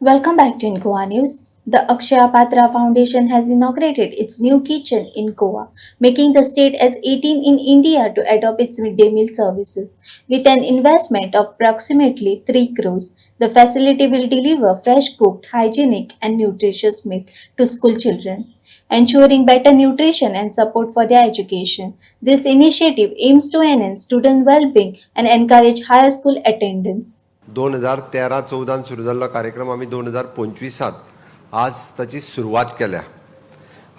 Welcome back to Incoa News. The Akshaya Patra Foundation has inaugurated its new kitchen in Goa, making the state as 18 in India to adopt its midday meal services. With an investment of approximately 3 crores, the facility will deliver fresh cooked, hygienic, and nutritious meal to school children, ensuring better nutrition and support for their education. This initiative aims to enhance student well-being and encourage higher school attendance. 2013-14 सुरू झालेला कार्यक्रम आम्ही 2025 आज ताची सुरवात केल्या.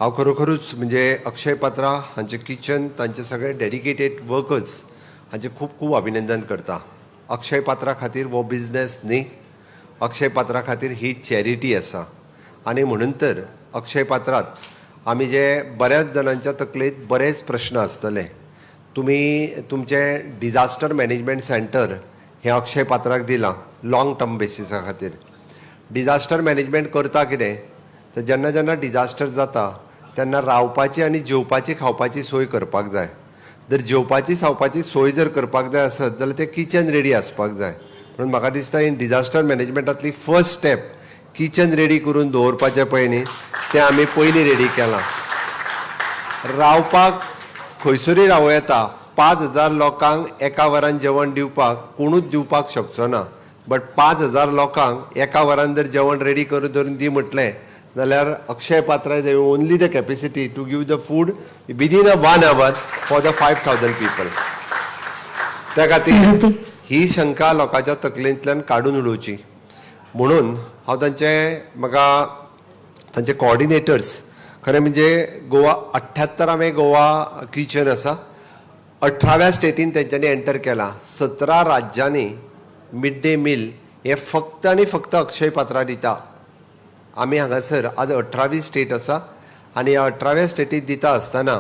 हांव खरोखरूच म्हणजे अक्षय पात्रा हांचे किचन तांचे सगळे डेडिकेटेड वर्कर्स हांचे खूब खूब अभिनंदन करता. अक्षय पात्रा खातीर वो बिझनेस न्ही, अक्षय पात्रा खातीर ही चॅरिटी आसा आनी म्हणून तर अक्षय पात्रात आमी जे बऱ्याच जाणांच्या तकलेंत बरेच प्रश्न आसतले. तुमी तुमचें डिजास्टर मॅनेजमेंट सेंटर हे अक्षय पात्राक दिलां लॉंग टर्म बेसिसा खातीर. डिजास्टर मॅनेजमेंट करता कितें तर जेन्ना जेन्ना डिजास्टर जाता तेन्ना रावपाची आनी जेवपाची खावपाची सोय करपाक जाय. जर जेवपाची खावपाची सोय जर करपाक जाय आसत जाल्यार तें किचन रेडी आसपाक जाय. म्हणून म्हाका दिसता इन डिजास्टर मॅनेजमेंटांतली फर्स्ट स्टेप किचन रेडी करून दवरपाचें पळय न्ही तें आमी पयलीं रेडी केलां. रावपाक खंयसरूय रावूं येता. 5,000 लोकांक एका वरान जेवण दिवपाक कोणूच दिवपाक शकचो ना. बट 5,000 लोकांक एका वरान जर जेवण रेडी करून धरून दी म्हटलें जाल्यार Akshaya Patra they only the capacity to give the food within a 1 hour for the 5,000 people. त्या खातीर ही शंका लोकांच्या तकलेंतल्यान काडून उडोवची म्हणून हांव म्हाका तांचे कोऑर्डिनेटर्स खरें म्हणजे गोवा 78वें गोवा किचन आसा. 18व्या स्टेटीन तेंच्यांनी एंटर केला. 17 राज्यांनी मिड डे मील हे फक्त आनी फक्त अक्षय पात्रा दिता. आमी हांगासर आज 18वी स्टेट आसा आनी ह्या 18व्या स्टेटीत दिता आसतना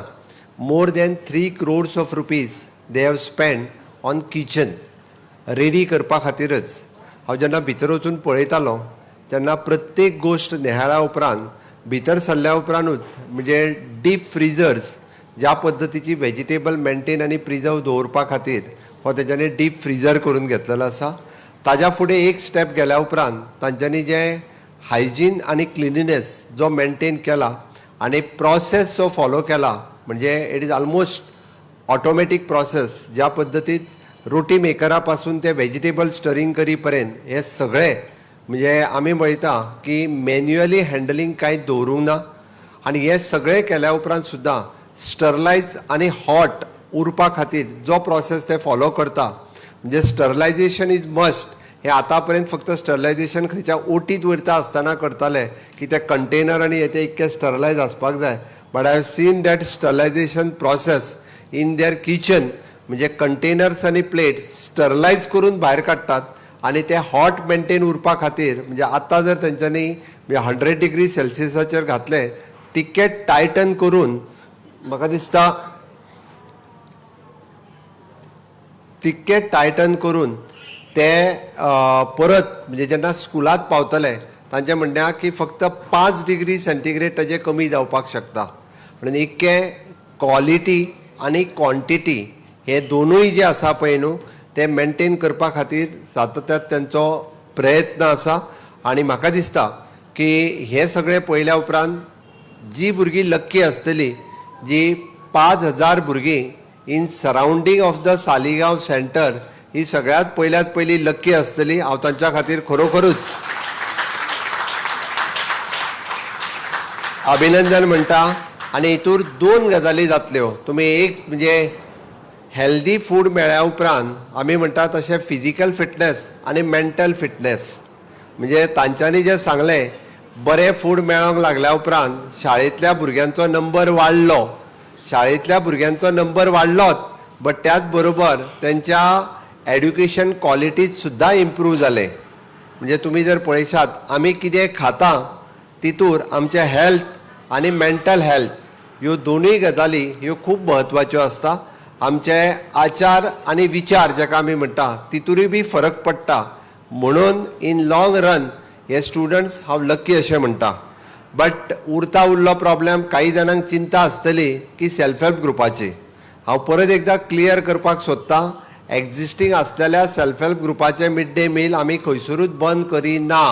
more than 3 crores of rupees they have spend on kitchen ready करपा खातीरच. हांव जेन्ना भितर वचून पळयतालो तेन्ना प्रत्येक गोश्ट निहाळ्या उपरांत भितर सरल्या उपरांतूच म्हणजे डीप फ्रिजर्स ज्या पद्दतीची वेजिटेबल मेंटेन आनी प्रिजर्व दवरपा खातीर हो तेंच्यांनी डीप फ्रिजर करून घेतलेलो आसा. ताज्या फुडें एक स्टेप गेल्या उपरांत तांच्यांनी जे हायजीन आनी क्लिनिनेस जो मेंटेन केला आनी प्रोसेस जो फॉलो केला म्हणजे it is almost automatic process. ज्या पद्दतीत रोटी मेकरा पासून ते वेजिटेबल स्टरिंग करी पर्यंत हे सगळे म्हणजे आमी पळयता की मॅन्युअली हँडलिंग कांयच दवरूंक ना. आनी हे सगळे केल्या उपरांत सुद्दां स्टरलायज आनी हॉट उरपा खातीर जो प्रोसेस ते फॉलो करता म्हणजे स्टरलायजेशन इज मस्ट. हे आतां पर्यंत फक्त स्टरलायजेशन खंयच्या ओटीत वयता आसतना करताले की ते कंटेनर आनी हे इतके स्टरलायज आसपाक जाय. But I have seen that sterilisation process in their kitchen म्हणजे कंटेनर्स आनी प्लेट्स स्टरलायज करून भायर काडटात आनी ते हॉट मेंटेन उरपा खातीर म्हणजे आतां जर तेंच्यांनी 100 डिग्री सेल्सियसाचेर घातले टिकेट टायटन करून म्हाका दिसता तितकें टायटन करून ते परत म्हणजे जेन्ना स्कुलांत पावतले तांचें म्हणणें की फक्त 5 डिग्री सेंटिग्रेड ताजे कमी जावपाक शकता. म्हणून इतकें क्वॉलिटी आनी क्वॉन्टिटी हे दोनूय जे आसा पळय न्हू ते मेंटेन करपा खातीर सातत्यान तेंचो प्रयत्न आसा. आनी म्हाका दिसता की हे सगळें पळयल्या उपरांत जी भुरगीं लक्की आसतली जी 5,000 भुरगीं in surrounding of the Saligao centre ही सगळ्यात पयल्यात पयली लक्की आसतली. हांव तांच्या खातीर खरोखरूच अभिनंदन म्हणटा. आनी हितूर 2 गजाली जातल्यो. तुमी एक म्हणजे हेल्दी फूड मेळ्ळ्या उपरांत आमी म्हणटा तशें फिजिकल फिटनेस आनी मेंटल फिटनेस म्हणजे तांच्यांनी जें सांगलें बरें फूड मेळोंक लागल्या उपरांत शाळेंतल्या भुरग्यांचो नंबर वाडलो. शाळेंतल्या भुरग्यांचो नंबर वाडलोच बट त्याच बरोबर तेंच्या एड्युकेशन क्वॉलिटीज सुद्दां इम्प्रूव जाले. म्हणजे तुमी जर पळयशात आमी कितें खाता तितूर आमचें हेल्थ आनी मेंटल हेल्थ ह्यो दोनूय गजाली ह्यो खूब म्हत्वाच्यो आसता. आमचे आचार आनी विचार जाका आमी म्हणटा तितूरूय बी फरक पडटा. म्हणून इन लॉंग रन हे स्टुडंट्स हांव लक्की अशें म्हणटा. बट उरता उरलो प्रॉब्लेम काही जाणांक चिंता आसतली की सेल्फ हेल्प ग्रुपाची. हांव परत एकदां क्लियर करपाक सोदतां एक्झिस्टींग आसलेल्या सेल्फ हेल्प ग्रुपाचे मिड डे मील आमी खंयसरूच बंद करिना.